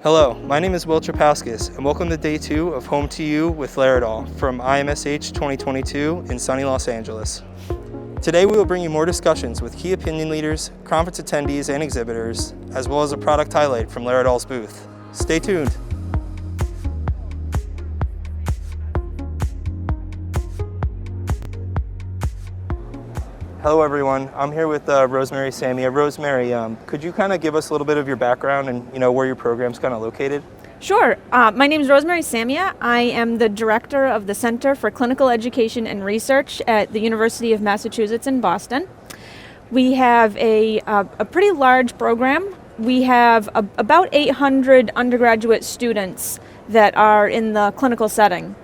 Hello, my name is Will Trapaskas, and welcome to Day 2 of Home to You with Laerdal from IMSH 2022 in sunny Los Angeles. Today we will bring you more discussions with key opinion leaders, conference attendees, and exhibitors, as well as a product highlight from Laerdal's booth. Stay tuned. Hello everyone, I'm here with Rosemary Samia. Rosemary, could you kind of give us a little bit of your background and where your program's kind of located? Sure. My name is Rosemary Samia. I am the director of the Center for Clinical Education and Research at the University of Massachusetts in Boston. We have a pretty large program. We have about 800 undergraduate students that are in the clinical setting.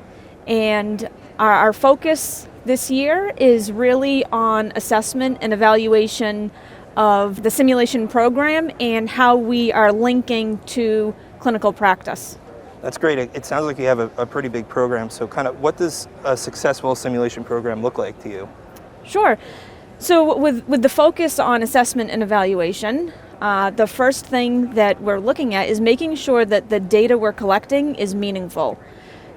And our focus this year is really on assessment and evaluation of the simulation program and how we are linking to clinical practice. That's great. It sounds like you have a pretty big program. So kind of what does a successful simulation program look like to you? Sure. So with the focus on assessment and evaluation, the first thing that we're looking at is making sure that the data we're collecting is meaningful.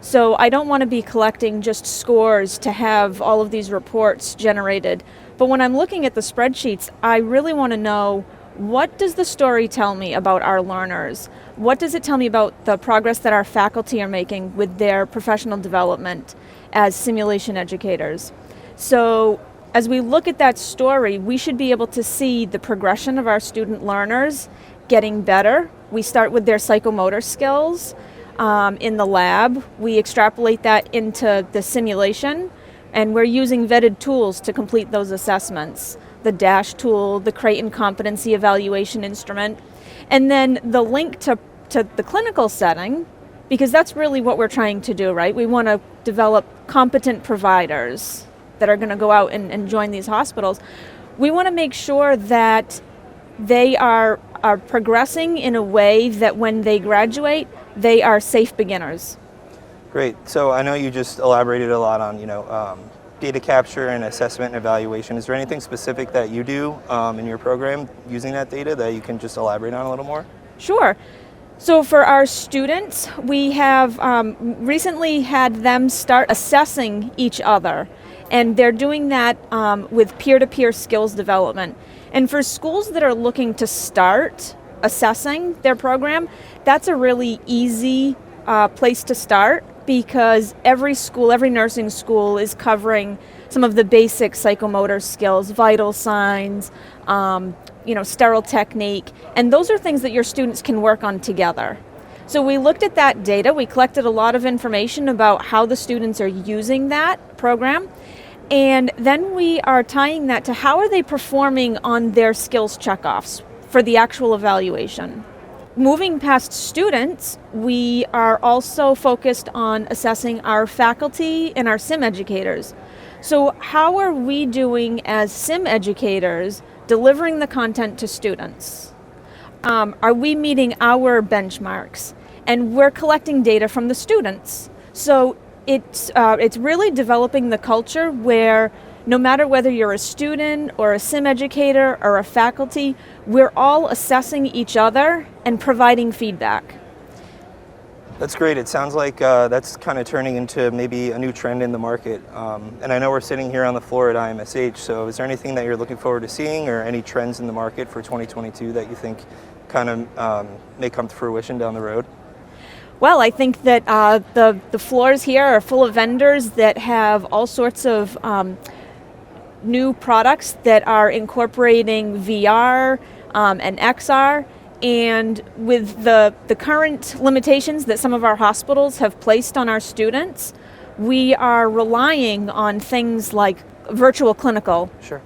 So I don't want to be collecting just scores to have all of these reports generated. But when I'm looking at the spreadsheets, I really want to know, what does the story tell me about our learners? What does it tell me about the progress that our faculty are making with their professional development as simulation educators? So as we look at that story, we should be able to see the progression of our student learners getting better. We start with their psychomotor skills. In the lab, we extrapolate that into the simulation, and we're using vetted tools to complete those assessments. The DASH tool, the Creighton Competency Evaluation Instrument, and then the link to the clinical setting, because that's really what we're trying to do, right? We want to develop competent providers that are going to go out and join these hospitals. We want to make sure that they are progressing in a way that when they graduate, they are safe beginners. Great. So I know you just elaborated a lot on, data capture and assessment and evaluation. Is there anything specific that you do in your program using that data that you can just elaborate on a little more? Sure. So for our students, we have recently had them start assessing each other, and they're doing that with peer-to-peer skills development. And for schools that are looking to start assessing their program, that's a really easy place to start, because every school, every nursing school is covering some of the basic psychomotor skills, vital signs, sterile technique, and those are things that your students can work on together. So we looked at that data, we collected a lot of information about how the students are using that program, and then we are tying that to how are they performing on their skills checkoffs for the actual evaluation. Moving past students, we are also focused on assessing our faculty and our sim educators. So how are we doing as sim educators delivering the content to students? Are we meeting our benchmarks? And we're collecting data from the students. So it's really developing the culture where no matter whether you're a student or a sim educator or a faculty, we're all assessing each other and providing feedback. That's great. It sounds like that's kind of turning into maybe a new trend in the market. And I know we're sitting here on the floor at IMSH, so is there anything that you're looking forward to seeing, or any trends in the market for 2022 that you think kind of may come to fruition down the road? Well, I think that the floors here are full of vendors that have all sorts of new products that are incorporating VR and XR, and with the current limitations that some of our hospitals have placed on our students, we are relying on things like virtual clinical. Sure.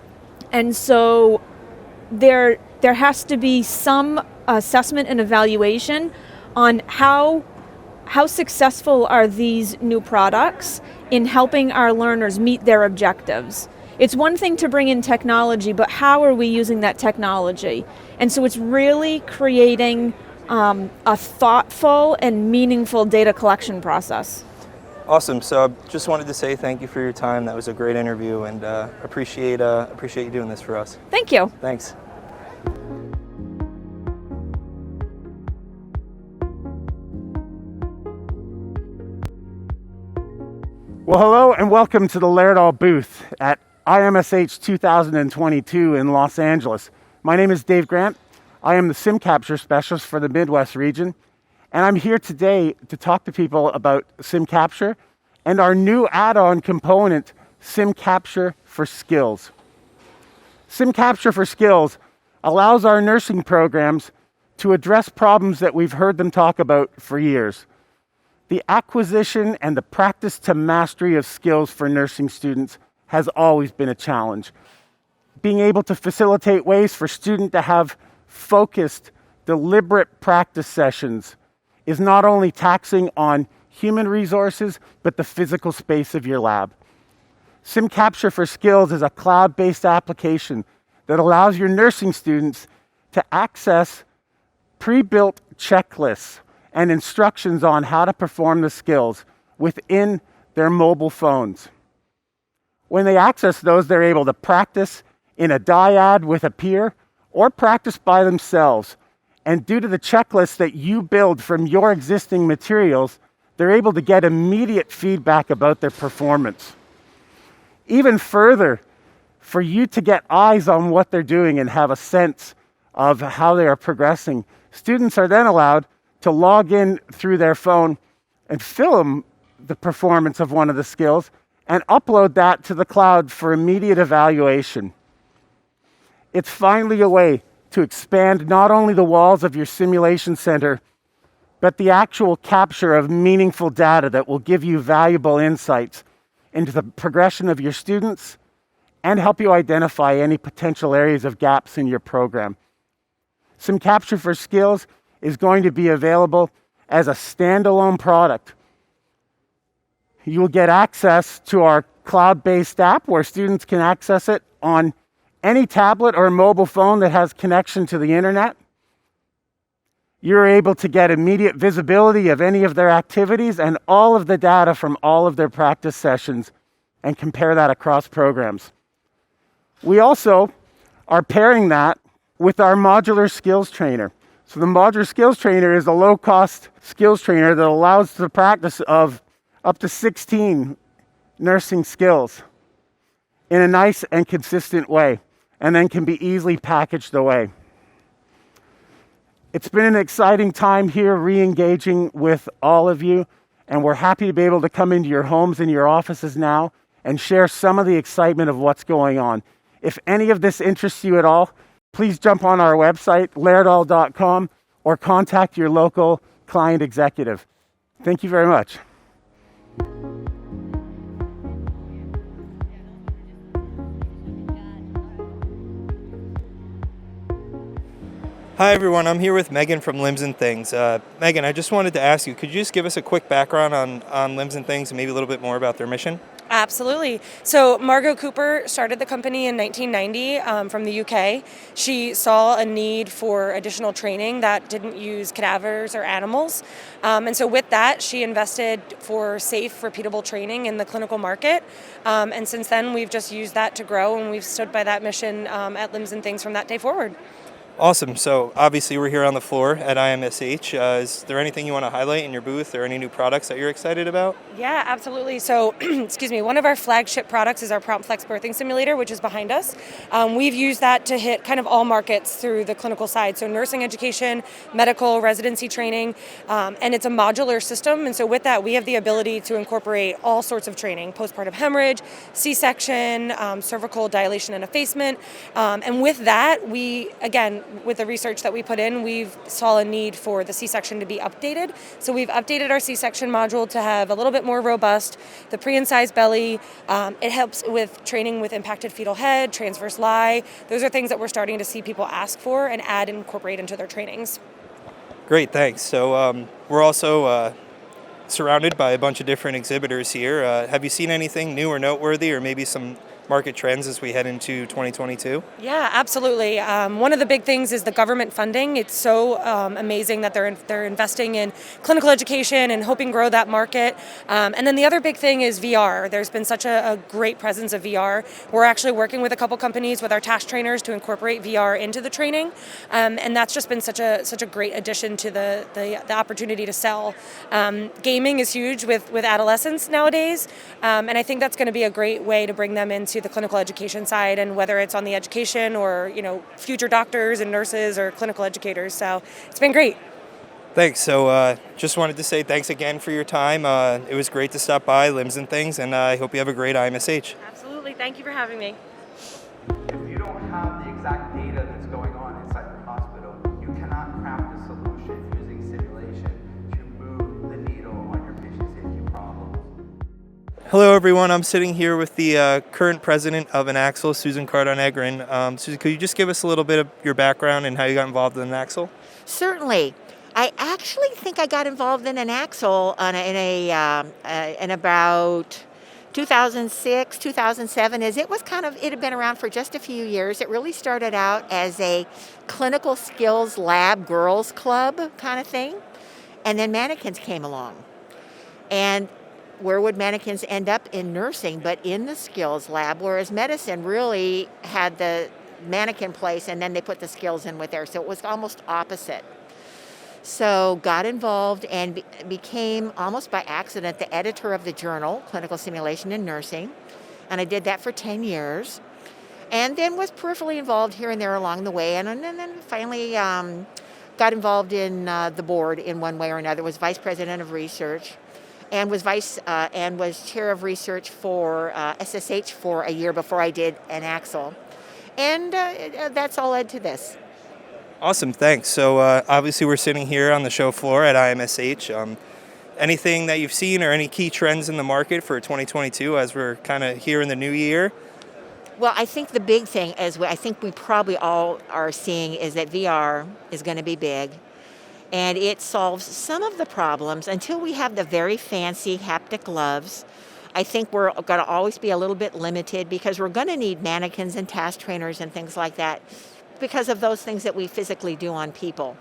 And so there has to be some assessment and evaluation on how successful are these new products in helping our learners meet their objectives. It's one thing to bring in technology, but how are we using that technology? And so it's really creating a thoughtful and meaningful data collection process. Awesome. So I just wanted to say thank you for your time. That was a great interview, and appreciate you doing this for us. Thank you. Thanks. Well, hello and welcome to the Laerdal booth at IMSH 2022 in Los Angeles. My name is Dave Grant. I am the SIM capture specialist for the Midwest region, and I'm here today to talk to people about SIM capture and our new add-on component, SIM capture for skills. SIM capture for skills allows our nursing programs to address problems that we've heard them talk about for years. The acquisition and the practice to mastery of skills for nursing students has always been a challenge. Being able to facilitate ways for students to have focused, deliberate practice sessions is not only taxing on human resources, but the physical space of your lab. SIM Capture for Skills is a cloud-based application that allows your nursing students to access pre-built checklists and instructions on how to perform the skills within their mobile phones. When they access those, they're able to practice in a dyad with a peer or practice by themselves. And due to the checklists that you build from your existing materials, they're able to get immediate feedback about their performance. Even further, for you to get eyes on what they're doing and have a sense of how they are progressing, students are then allowed to log in through their phone and film the performance of one of the skills and upload that to the cloud for immediate evaluation. It's finally a way to expand not only the walls of your simulation center, but the actual capture of meaningful data that will give you valuable insights into the progression of your students and help you identify any potential areas of gaps in your program. SIM Capture for Skills is going to be available as a standalone product. You will get access to our cloud-based app where students can access it on any tablet or mobile phone that has connection to the internet. You're able to get immediate visibility of any of their activities and all of the data from all of their practice sessions and compare that across programs. We also are pairing that with our modular skills trainer. So the modular skills trainer is a low-cost skills trainer that allows the practice of up to 16 nursing skills in a nice and consistent way, and then can be easily packaged away. It's been an exciting time here re-engaging with all of you, and we're happy to be able to come into your homes and your offices now and share some of the excitement of what's going on. If any of this interests you at all, please jump on our website, laerdal.com, or contact your local client executive. Thank you very much. Hi everyone, I'm here with Megan from Limbs and Things. Megan, I just wanted to ask you, could you just give us a quick background on Limbs and Things and maybe a little bit more about their mission? Absolutely. So Margot Cooper started the company in 1990 from the UK. She saw a need for additional training that didn't use cadavers or animals. And so with that, she invested for safe, repeatable training in the clinical market. And since then, we've just used that to grow, and we've stood by that mission at Limbs and Things from that day forward. Awesome. So obviously we're here on the floor at IMSH. Is there anything you want to highlight in your booth or any new products that you're excited about? Yeah, absolutely. So, one of our flagship products is our Prompt Flex Birthing Simulator, which is behind us. We've used that to hit kind of all markets through the clinical side. So nursing education, medical, residency training, and it's a modular system. And so with that, we have the ability to incorporate all sorts of training: postpartum hemorrhage, C-section, cervical dilation and effacement. And with that, we, again, with the research that we put in, we've saw a need for the C-section to be updated. So we've updated our C-section module to have a little bit more robust, the pre-incised belly. It helps with training with impacted fetal head, transverse lie. Those are things that we're starting to see people ask for and add and incorporate into their trainings. Great, thanks. So we're also surrounded by a bunch of different exhibitors here. Have you seen anything new or noteworthy, or maybe some market trends as we head into 2022? Yeah, absolutely. One of the big things is the government funding. It's so amazing that they're investing in clinical education and helping grow that market. And then the other big thing is VR. There's been such a great presence of VR. We're actually working with a couple companies with our task trainers to incorporate VR into the training, and that's just been such a great addition to the opportunity to sell. Gaming is huge with adolescents nowadays, and I think that's going to be a great way to bring them into the clinical education side, and whether it's on the education or future doctors and nurses or clinical educators. So it's been great. Thanks. So just wanted to say thanks again for your time. It was great to stop by, Limbs and Things, and I hope you have a great IMSH. Absolutely. Thank you for having me. If you don't have the exact data that's going on inside your hospital, you cannot craft a solution using simulation to move the needle on your patient safety problems. Hello, everyone. I'm sitting here with the current president of INACSL, Suzan Kardong-Edgren. Susan, could you just give us a little bit of your background and how you got involved in INACSL? Certainly. I actually think I got involved in INACSL in about 2006, 2007, as it had been around for just a few years. It really started out as a clinical skills lab girls club kind of thing. And then mannequins came along. And where would mannequins end up? In nursing, but in the skills lab, whereas medicine really had the mannequin place and then they put the skills in with there. So it was almost opposite. So got involved and became, almost by accident, the editor of the journal, Clinical Simulation in Nursing. And I did that for 10 years. And then was peripherally involved here and there along the way. And then finally got involved in the board in one way or another, was vice president of research, and was chair of research for SSH for a year before I did INACSL. And that's all led to this. Awesome, thanks. So obviously we're sitting here on the show floor at IMSH. Anything that you've seen or any key trends in the market for 2022 as we're kind of here in the new year? Well, I think the big thing, I think we probably all are seeing, is that VR is going to be big. And it solves some of the problems until we have the very fancy haptic gloves. I think we're going to always be a little bit limited because we're going to need mannequins and task trainers and things like that because of those things that we physically do on people.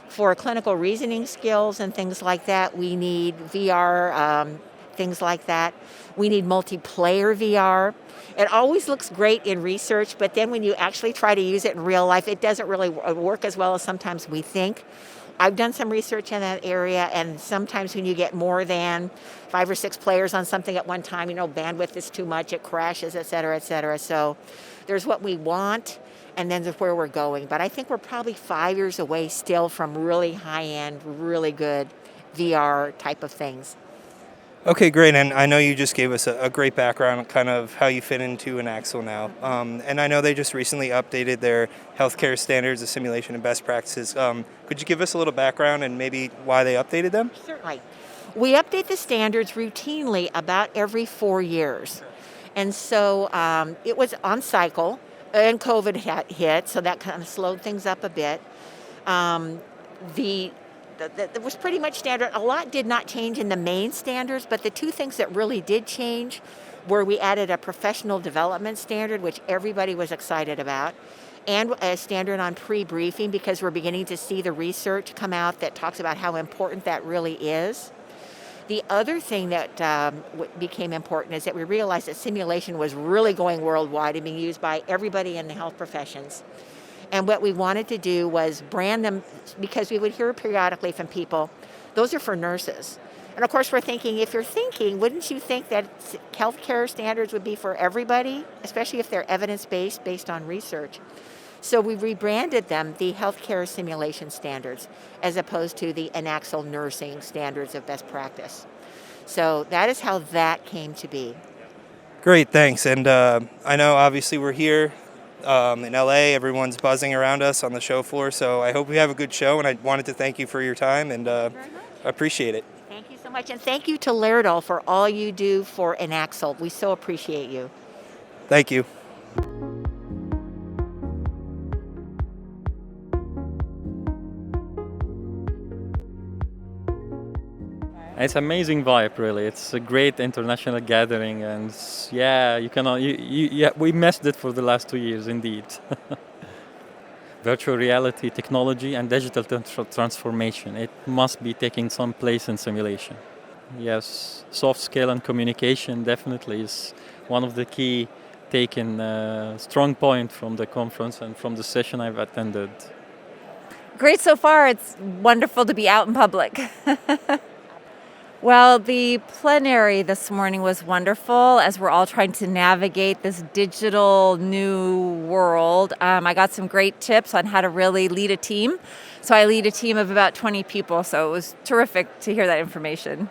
For clinical reasoning skills and things like that, we need VR, things like that. We need multiplayer VR. It always looks great in research, but then when you actually try to use it in real life, it doesn't really work as well as sometimes we think. I've done some research in that area, and sometimes when you get more than 5 or 6 players on something at one time, bandwidth is too much, it crashes, et cetera, et cetera. So there's what we want, and then there's where we're going. But I think we're probably 5 years away still from really high-end, really good VR type of things. Okay, great. And I know you just gave us a great background on kind of how you fit into INACSL now. And I know they just recently updated their healthcare standards of simulation and best practices. Could you give us a little background and maybe why they updated them? Certainly. We update the standards routinely about every 4 years. And so it was on cycle, and COVID hit, so that kind of slowed things up a bit. That was pretty much standard. A lot did not change in the main standards, but the two things that really did change were we added a professional development standard, which everybody was excited about, and a standard on pre-briefing, because we're beginning to see the research come out that talks about how important that really is. The other thing that became important is that we realized that simulation was really going worldwide and being used by everybody in the health professions. And what we wanted to do was brand them, because we would hear periodically from people, those are for nurses. And of course we're thinking, wouldn't you think that healthcare standards would be for everybody, especially if they're evidence-based, based on research? So we rebranded them the healthcare simulation standards, as opposed to the INACSL nursing standards of best practice. So that is how that came to be. Great, thanks. And I know obviously we're here in LA, everyone's buzzing around us on the show floor, so I hope we have a good show, and I wanted to thank you for your time, and appreciate it. Thank you so much, and thank you to Laerdal for all you do for INACSL. We so appreciate you. Thank you. It's amazing vibe, really. It's a great international gathering, and yeah, you cannot. Yeah, we missed it for the last 2 years, indeed. Virtual reality, technology, and digital transformation. It must be taking some place in simulation. Yes, soft skill and communication definitely is one of the key taken strong point from the conference and from the session I've attended. Great so far. It's wonderful to be out in public. Well, the plenary this morning was wonderful as we're all trying to navigate this digital new world. I got some great tips on how to really lead a team. So I lead a team of about 20 people, so it was terrific to hear that information.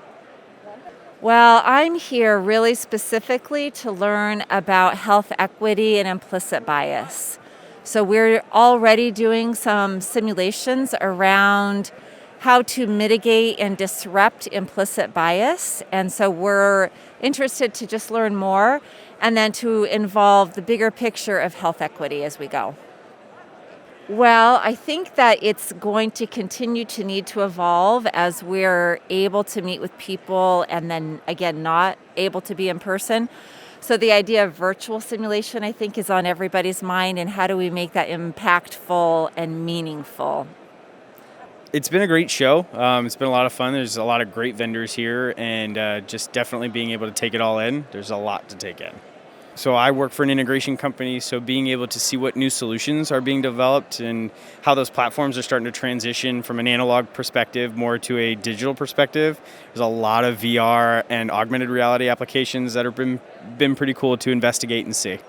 Well, I'm here really specifically to learn about health equity and implicit bias. So we're already doing some simulations around how to mitigate and disrupt implicit bias. And so we're interested to just learn more and then to involve the bigger picture of health equity as we go. Well, I think that it's going to continue to need to evolve as we're able to meet with people and then, again, not able to be in person. So the idea of virtual simulation, I think, is on everybody's mind, and how do we make that impactful and meaningful? It's been a great show. It's been a lot of fun. There's a lot of great vendors here, and just definitely being able to take it all in. There's a lot to take in. So I work for an integration company, so being able to see what new solutions are being developed and how those platforms are starting to transition from an analog perspective more to a digital perspective. There's a lot of VR and augmented reality applications that have been pretty cool to investigate and see.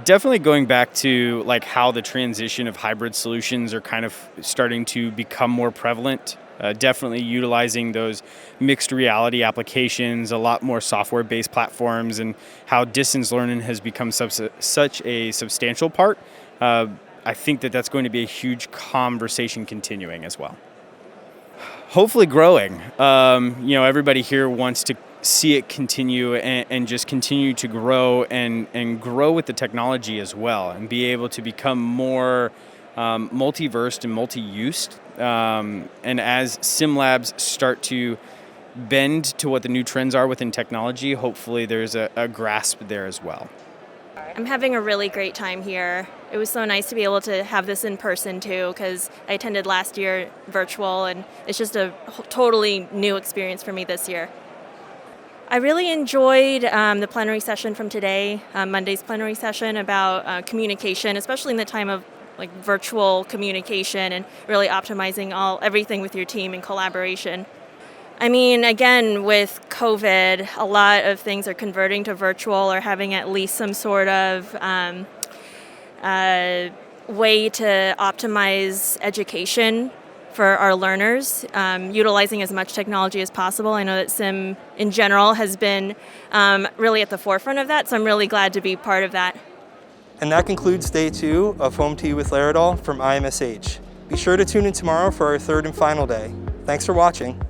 Definitely going back to like how the transition of hybrid solutions are kind of starting to become more prevalent. Definitely utilizing those mixed reality applications, a lot more software-based platforms, and how distance learning has become such a substantial part. I think that that's going to be a huge conversation continuing as well. Hopefully growing. Everybody here wants to see it continue and just continue to grow and grow with the technology as well, and be able to become more multiversed and multi-used. And as sim labs start to bend to what the new trends are within technology, hopefully there's a grasp there as well. I'm having a really great time here. It was so nice to be able to have this in person too, because I attended last year virtual, and it's just a totally new experience for me this year. I really enjoyed the plenary session from today, Monday's plenary session about communication, especially in the time of like virtual communication and really optimizing everything with your team and collaboration. I mean, again, with COVID, a lot of things are converting to virtual or having at least some sort of way to optimize education for our learners, utilizing as much technology as possible. I know that SIM in general has been really at the forefront of that, so I'm really glad to be part of that. And that concludes day 2 of Home to You with Laerdal from IMSH. Be sure to tune in tomorrow for our 3rd and final day. Thanks for watching.